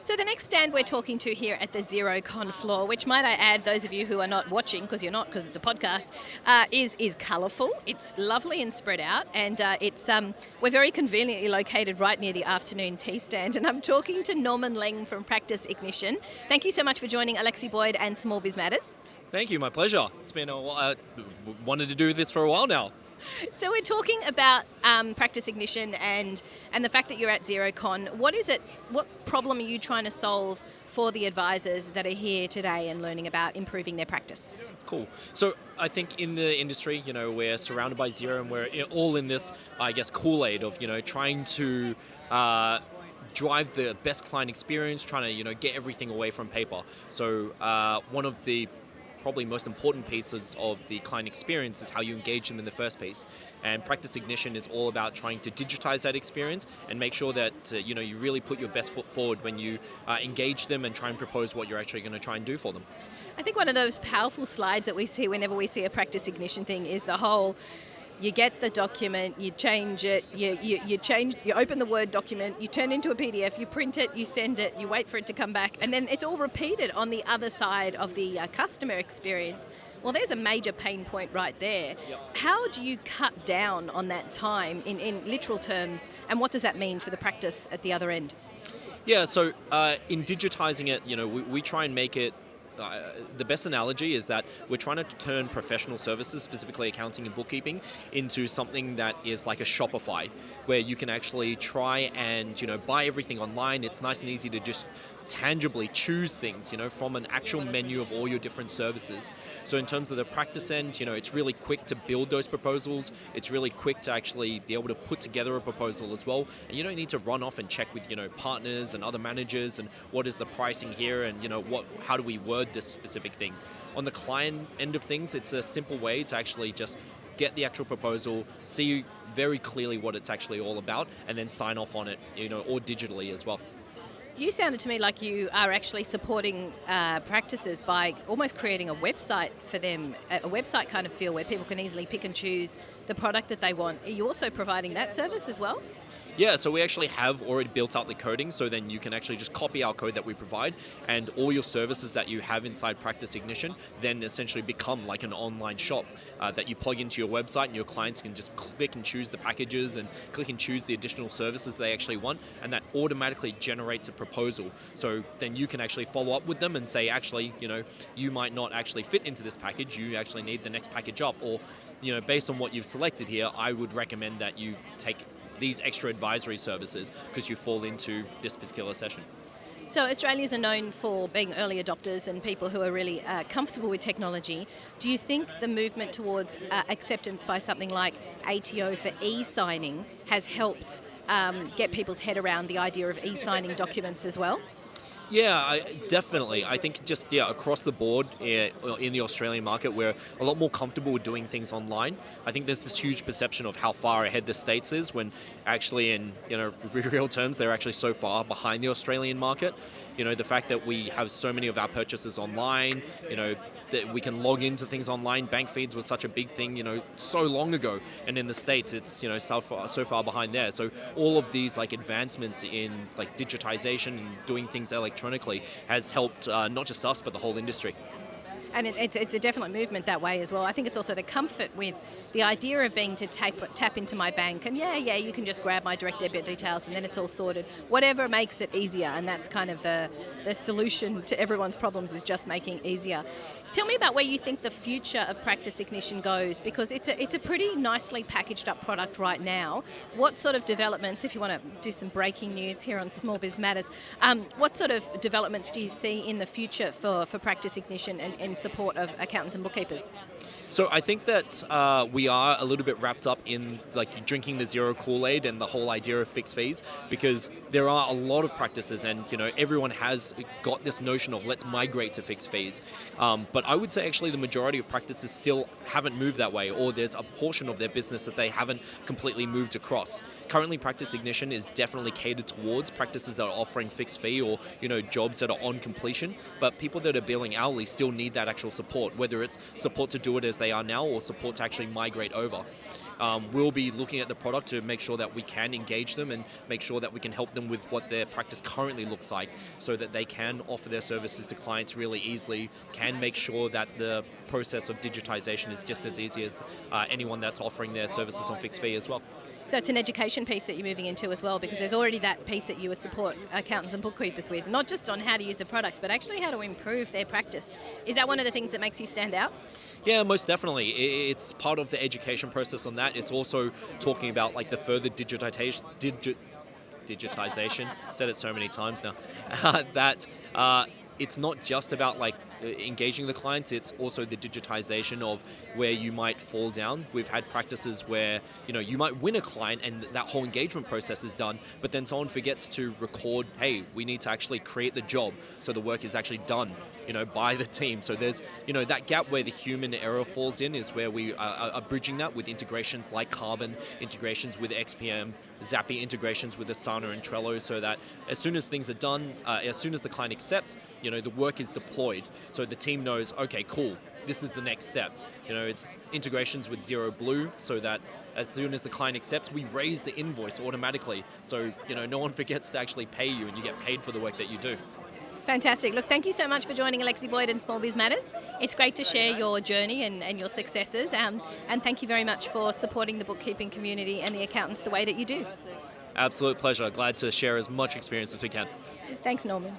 So the next stand we're talking to here at the XeroCon floor, which might I add, those of you who are not watching, because you're not, because it's a podcast, is colourful. It's lovely and spread out, and we're very conveniently located right near the afternoon tea stand. And I'm talking to Norman Leng from Practice Ignition. Thank you so much for joining Alexi Boyd and Small Biz Matters. Thank you, my pleasure. It's been wanted to do this for a while now. So we're talking about Practice Ignition and the fact that you're at XeroCon. What is it? What problem are you trying to solve for the advisors that are here today and learning about improving their practice? Cool. So I think in the industry, we're surrounded by Xero, and we're all in this, Kool-Aid of, trying to drive the best client experience, trying to, get everything away from paper. So one of the probably most important pieces of the client experience is how you engage them in the first piece. And Practice Ignition is all about trying to digitize that experience and make sure that you really put your best foot forward when you engage them and try and propose what you're actually going to try and do for them. I think one of those powerful slides that we see whenever we see a Practice Ignition thing is the whole, you get the document, you change it, you open the Word document, you turn it into a PDF, you print it, you send it, you wait for it to come back, and then it's all repeated on the other side of the customer experience. Well, there's a major pain point right there. Yep. How do you cut down on that time in literal terms, and what does that mean for the practice at the other end? Yeah, so in digitizing it, we try and make it the best analogy is that we're trying to turn professional services, specifically accounting and bookkeeping, into something that is like a Shopify, where you can actually try and buy everything online. It's nice and easy to just tangibly choose things, from an actual menu of all your different services. So in terms of the practice end, it's really quick to build those proposals. It's really quick to actually be able to put together a proposal as well. And you don't need to run off and check with, partners and other managers and what is the pricing here and, how do we word this specific thing. On the client end of things, it's a simple way to actually just get the actual proposal, see very clearly what it's actually all about, and then sign off on it, or digitally as well. You sounded to me like you are actually supporting practices by almost creating a website for them, a website kind of feel where people can easily pick and choose the product that they want. Are you also providing that service as well? Yeah, so we actually have already built out the coding, so then you can actually just copy our code that we provide, and all your services that you have inside Practice Ignition then essentially become like an online shop that you plug into your website, and your clients can just click and choose the packages and click and choose the additional services they actually want, and that automatically generates a proposal. So then you can actually follow up with them and say, actually, you might not actually fit into this package, you actually need the next package up, or based on what you've selected here, I would recommend that you take these extra advisory services because you fall into this particular session. So Australians are known for being early adopters and people who are really comfortable with technology. Do you think the movement towards acceptance by something like ATO for e-signing has helped get people's head around the idea of e-signing documents as well? Yeah, definitely. I think just across the board in the Australian market, we're a lot more comfortable with doing things online. I think there's this huge perception of how far ahead the States is when actually in real terms they're actually so far behind the Australian market. The fact that we have so many of our purchases online, that we can log into things online. Bank feeds was such a big thing, so long ago. And in the States, it's, so far behind there. So all of these advancements in digitization and doing things electronically has helped not just us, but the whole industry. And it's a definite movement that way as well. I think it's also the comfort with the idea of being to tap into my bank and you can just grab my direct debit details and then it's all sorted. Whatever makes it easier, and that's kind of the solution to everyone's problems, is just making it easier. Tell me about where you think the future of Practice Ignition goes, because it's a pretty nicely packaged up product right now. What sort of developments, if you want to do some breaking news here on Small Biz Matters, what sort of developments do you see in the future for Practice Ignition and in support of accountants and bookkeepers? So I think that we are a little bit wrapped up in drinking the Xero Kool-Aid and the whole idea of fixed fees, because there are a lot of practices and everyone has got this notion of let's migrate to fixed fees. But I would say actually the majority of practices still haven't moved that way, or there's a portion of their business that they haven't completely moved across. Currently, Practice Ignition is definitely catered towards practices that are offering fixed fee or jobs that are on completion, but people that are billing hourly still need that actual support, whether it's support to do it as they are now or support to actually migrate over. we'll be looking at the product to make sure that we can engage them and make sure that we can help them with what their practice currently looks like, so that they can offer their services to clients really easily, can make sure that the process of digitization is just as easy as anyone that's offering their services on fixed fee as well. So it's an education piece that you're moving into as well, because there's already that piece that you would support accountants and bookkeepers with, not just on how to use the products, but actually how to improve their practice. Is that one of the things that makes you stand out? Yeah, most definitely. It's part of the education process on that. It's also talking about like the further digitization. Said it so many times now. That it's not just about like engaging the clients, it's also the digitization of where you might fall down. We've had practices where, you might win a client and that whole engagement process is done, but then someone forgets to record, hey, we need to actually create the job so the work is actually done, by the team. So there's, that gap where the human error falls in is where we are bridging that with integrations like Carbon, integrations with XPM, Zappy, integrations with Asana and Trello, so that as soon as things are done, as soon as the client accepts, the work is deployed. So the team knows, okay, cool, this is the next step. It's integrations with Zero Blue, so that as soon as the client accepts, we raise the invoice automatically. So, no one forgets to actually pay you and you get paid for the work that you do. Fantastic. Look, thank you so much for joining Alexi Boyd and Small Biz Matters. It's great to share your journey and your successes. And thank you very much for supporting the bookkeeping community and the accountants the way that you do. Absolute pleasure. Glad to share as much experience as we can. Thanks, Norman.